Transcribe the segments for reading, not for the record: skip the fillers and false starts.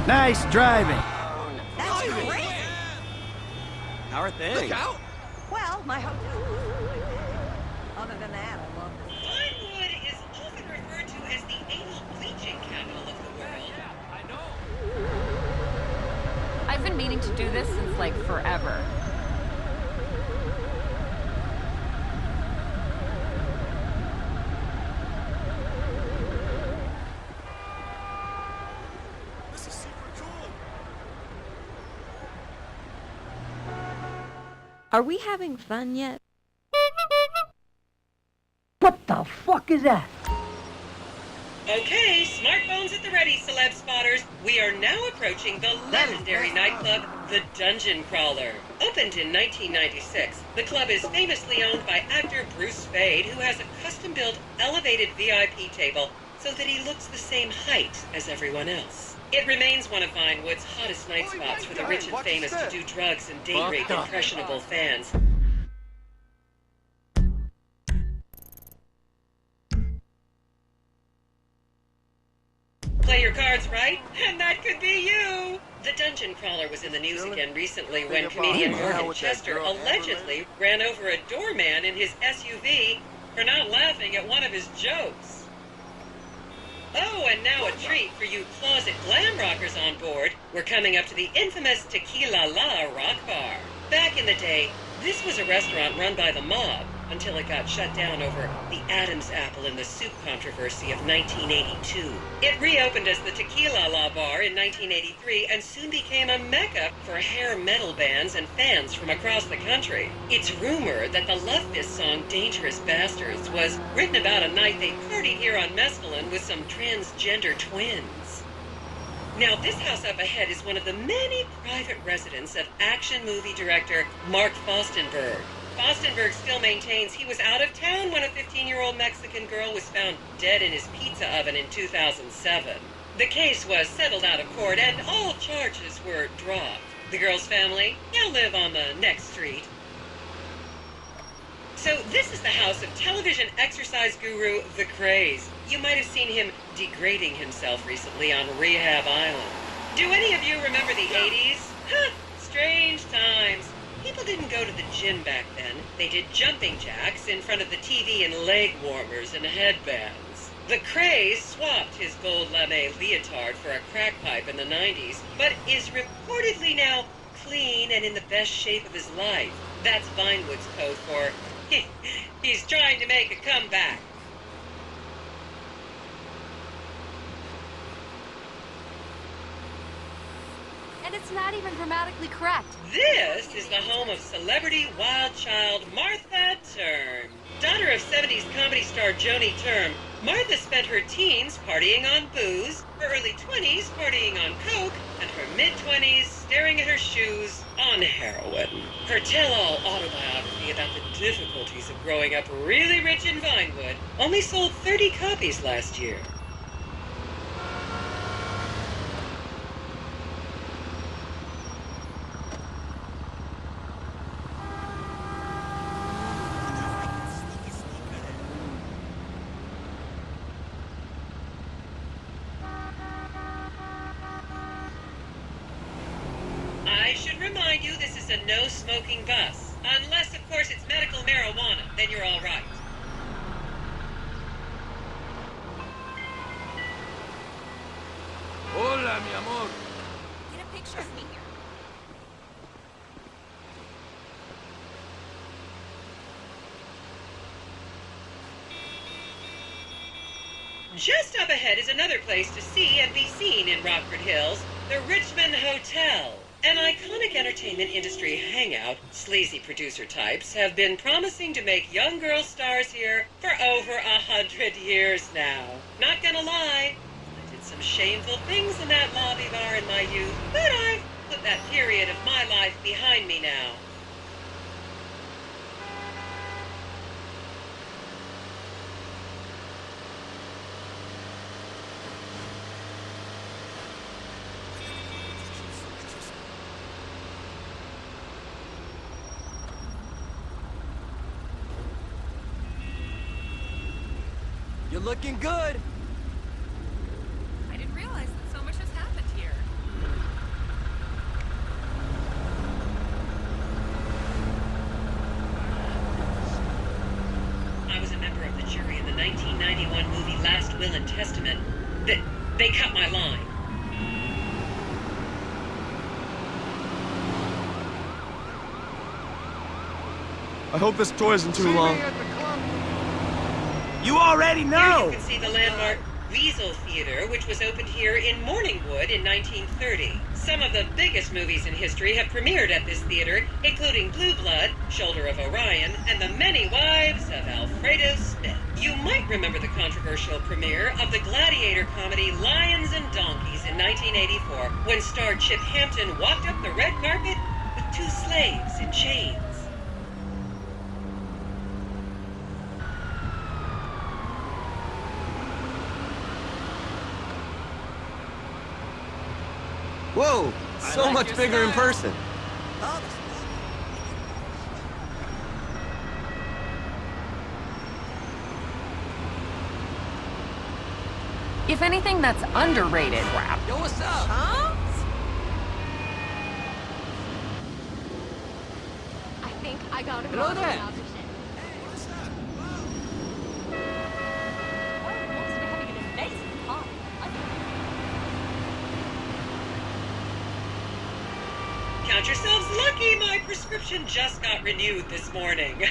Nice driving. That's great. How are things? Look out! Well, my hotel. Other than that, I love this. Vinewood is often referred to as the anal bleaching capital of the world. I've been meaning to do this since, like, forever. This is super cool! Are we having fun yet? What the fuck is that? Okay, smartphones at the ready, celeb spotters. We are now approaching the legendary nightclub, the Dungeon Crawler. Opened in 1996, the club is famously owned by actor Bruce Spade, who has a custom-built elevated VIP table so that he looks the same height as everyone else. It remains one of Vinewood's hottest night spots for the rich and famous to do drugs and date rape impressionable fans. Play your cards right, and that could be you! The Dungeon Crawler was in the news again recently when comedian Morgan Chester allegedly ran over a doorman in his SUV for not laughing at one of his jokes. Oh, and now a treat for you closet glam rockers on board. We're coming up to the infamous Tequila Rock Bar. Back in the day, this was a restaurant run by the mob until it got shut down over the Adam's apple in the soup controversy of 1982. It reopened as the Tequila Bar in 1983 and soon became a mecca for hair metal bands and fans from across the country. It's rumored that the Love Fist song Dangerous Bastards was written about a night they partied here on Mescaline with some transgender twins. Now, this house up ahead is one of the many private residence of action movie director Mark Fostenberg. Fostenberg still maintains he was out of town when a 15-year-old Mexican girl was found dead in his pizza oven in 2007. The case was settled out of court and all charges were dropped. The girl's family now live on the next street. So this is the house of television exercise guru The Craze. You might have seen him degrading himself recently on Rehab Island. Do any of you remember the 80s? Huh, strange times. People didn't go to the gym back then. They did jumping jacks in front of the TV and leg warmers and headbands. The Craze swapped his gold lame leotard for a crack pipe in the 90s, but is reportedly now clean and in the best shape of his life. That's Vinewood's code for he's trying to make a comeback. And it's not even grammatically correct. This is the home of celebrity wild child Martha Term. Daughter of 70s comedy star Joni Term, Martha spent her teens partying on booze, her early 20s partying on coke, and her mid-20s staring at her shoes on heroin. Her tell-all autobiography about the difficulties of growing up really rich in Vinewood only sold 30 copies last year. I should remind you this is a no-smoking bus. Unless, of course, it's medical marijuana, then you're all right. Hola, mi amor. Get a picture of me here. Just up ahead is another place to see and be seen in Rockford Hills, the Richmond Hotel. An iconic entertainment industry hangout, sleazy producer types have been promising to make young girl stars here for over 100 years now. Not gonna lie, I did some shameful things in that lobby bar in my youth, but I've put that period of my life behind me now. You're looking good. I didn't realize that so much has happened here. my line. I hope this tour isn't too See long. me at the club. You already Here know! you can see the landmark Weasel Theater, which was opened here in Morningwood in 1930. Some of the biggest movies in history have premiered at this theater, including Blue Blood, Shoulder of Orion, and The Many Wives of Alfredo Smith. You might remember the controversial premiere of the gladiator comedy Lions and Donkeys in 1984, when star Chip Hampton walked up the red carpet with two slaves in chains. Whoa, so like much your bigger in style. person. If anything, that's underrated. Yo, what's up? I think I got him. Hello there. Count yourselves lucky, my prescription just got renewed this morning.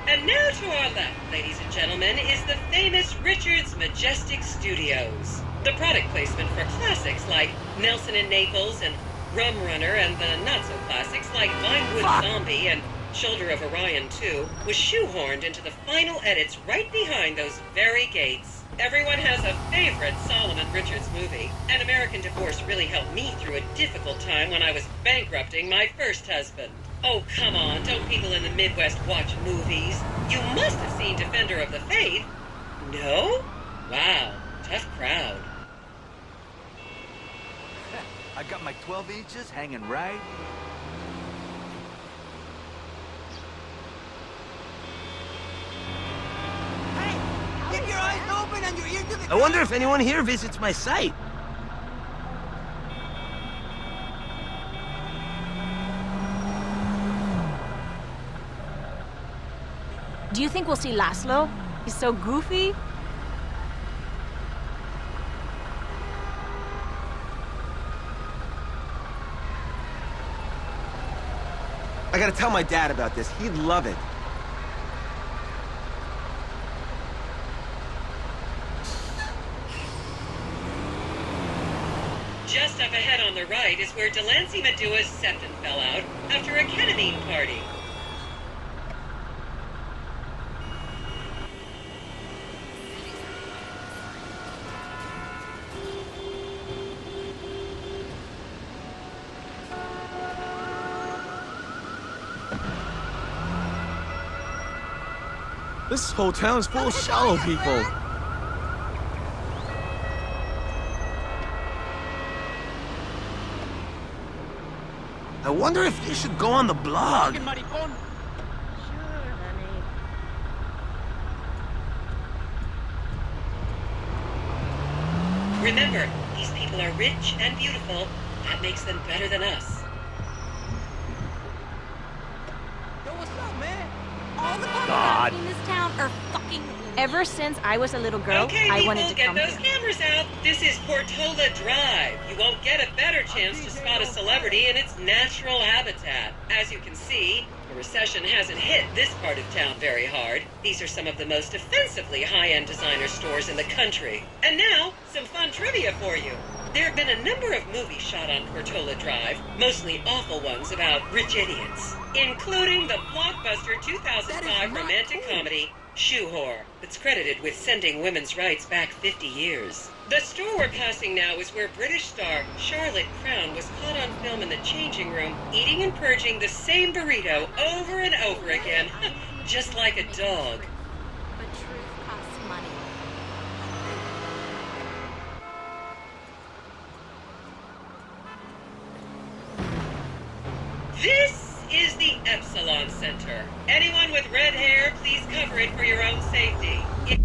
And now to our left, ladies and gentlemen, is the famous Richard's Majestic Studios. The product placement for classics like Nelson and Naples and Rum Runner, and the not-so-classics like Vinewood Zombie and Shoulder of Orion 2 was shoehorned into the final edits right behind those very gates. Everyone has a favorite Solomon Richards movie. An American Divorce really helped me through a difficult time when I was bankrupting my first husband. Oh, come on, don't people in the Midwest watch movies? You must have seen Defender of the Faith. No? Wow, tough crowd. I got my 12 inches hanging right. Keep your eyes open and your ears to the... I wonder if anyone here visits my site. Do you think we'll see Laszlo? He's so goofy. I gotta tell my dad about this. He'd love it. Just up ahead on the right is where Delancey Medua's septon fell out after a ketamine party. This whole town's full of shallow people. I wonder if you should go on the blog. Remember, these people are rich and beautiful. That makes them better than us. Yo, what's up, man? All the people in this town are fucking. Ever since I was a little girl, Okay, I people, wanted to get come those here. cameras out. This is Portola Drive. You won't get a better chance to spot a celebrity in its natural habitat. As you can see, the recession hasn't hit this part of town very hard. These are some of the most offensively high-end designer stores in the country. And now, some fun trivia for you. There have been a number of movies shot on Portola Drive, mostly awful ones about rich idiots, including the blockbuster 2005 romantic comedy Shoe Whore, that's credited with sending women's rights back 50 years. The store we're passing now is where British star Charlotte Crown was caught on film in the changing room, eating and purging the same burrito over and over again, just like a dog. But truth costs money. This is the Epsilon Center. Anyone with red hair, please cover it for your own safety. You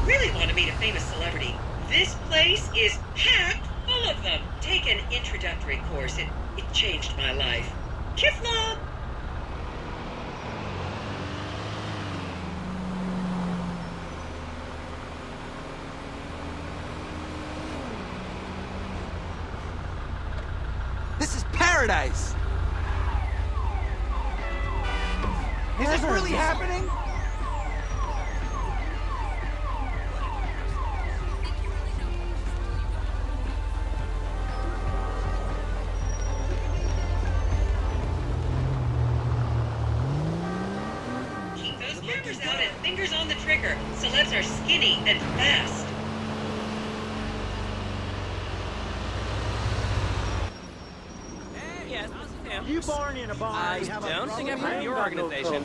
really want to meet a famous celebrity, this place is packed full of them. Take an introductory course. It changed my life. Kifla! This is paradise! Is this really happening? Keep those cameras out and fingers on the trigger. Celebs are skinny and fast. Yes, Sam. You born in a barn? I don't think I've heard of your organization.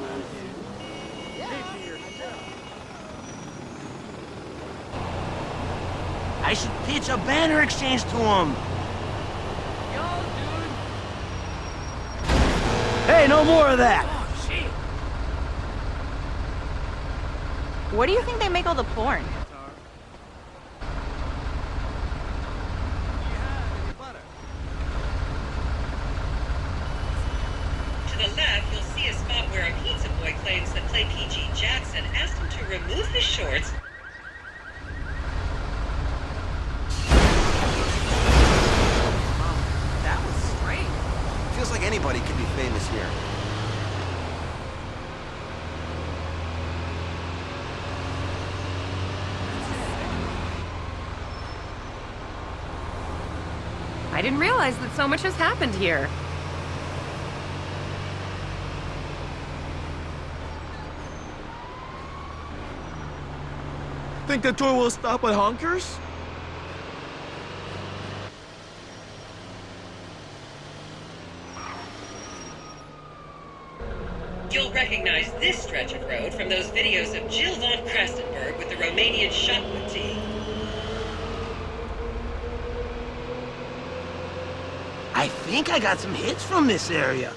I should pitch a banner exchange to him. Yo, dude. Hey, no more of that. Oh, shit. Where do you think they make all the porn? To the left, you'll see a spot where a pizza boy claims that Clay P.G. Jackson asked him to remove his shorts. That was strange. Feels like anybody could be famous here. I didn't realize that so much has happened here. Think the tour will stop at honkers? You'll recognize this stretch of road from those videos of Jill von Krastenberg with the Romanian shotgun tee. I think I got some hits from this area.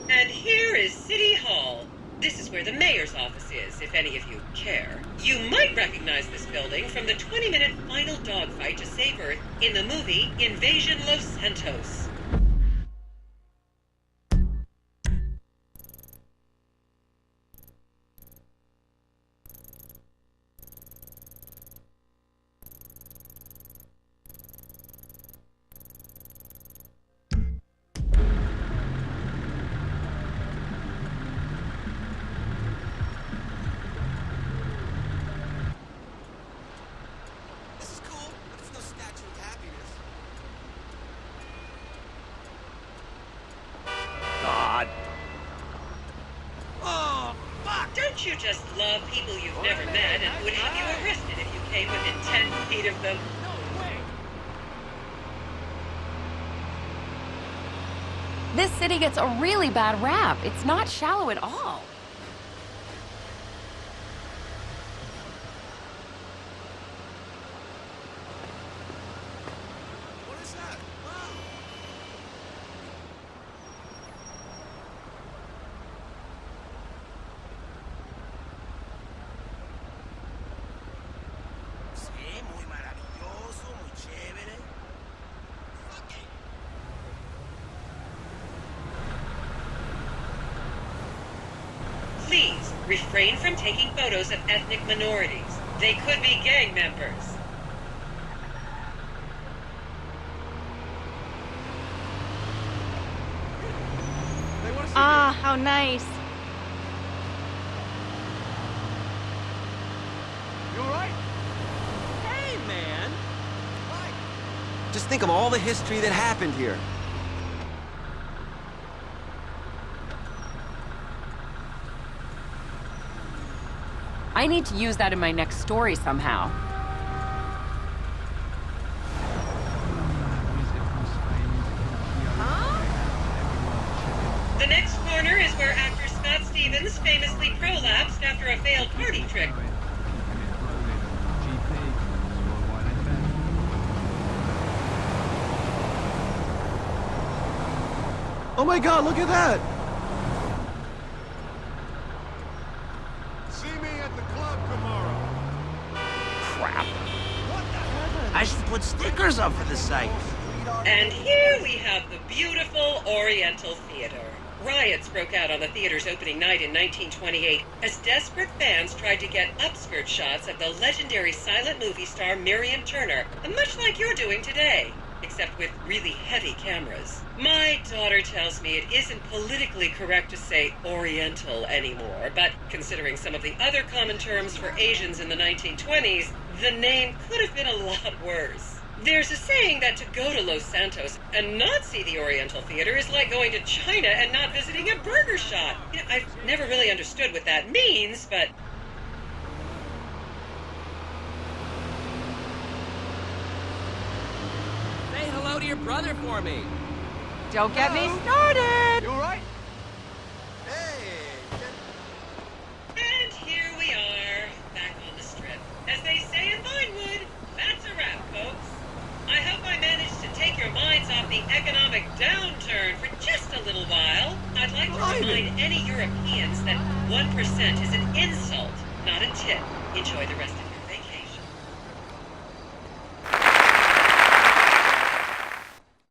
And here is City Hall. This is where the mayor's office is, if any of you care. You might recognize this building from the 20-minute final dogfight to save Earth in the movie Invasion Los Santos. This is cool, but there's no statue of happiness. God. Oh, fuck! Don't you just love people you've never met and would have you arrested if you came within 10 feet of them? This city gets a really bad rap. It's not shallow at all. What is that? Wow. Sí, muy maravilloso, muy chévere. Fuck it. Please, refrain from taking photos of ethnic minorities. They could be gang members. Ah, how nice. You alright? Hey, man. Just think of all the history that happened here. I need to use that in my next story somehow. The next corner is where actor Scott Stevens famously prolapsed after a failed party trick. Oh my god, look at that! See me at the club tomorrow. Crap. I should put stickers up for the site. And here we have the beautiful Oriental Theater. Riots broke out on the theater's opening night in 1928 as desperate fans tried to get upskirt shots of the legendary silent movie star Miriam Turner, much like you're doing today, except with really heavy cameras. My daughter tells me it isn't politically correct to say Oriental anymore, but considering some of the other common terms for Asians in the 1920s, the name could have been a lot worse. There's a saying that to go to Los Santos and not see the Oriental Theater is like going to China and not visiting a burger shop. You know, I've never really understood what that means, but... Say hello to your brother for me. Don't get me started. You all right? And here we are, back on the strip. As they say in Vinewood, that's a wrap, folks. I hope I managed to take your minds off the economic downturn for just a little while. I'd like to remind any Europeans that 1% is an insult, not a tip. Enjoy the rest of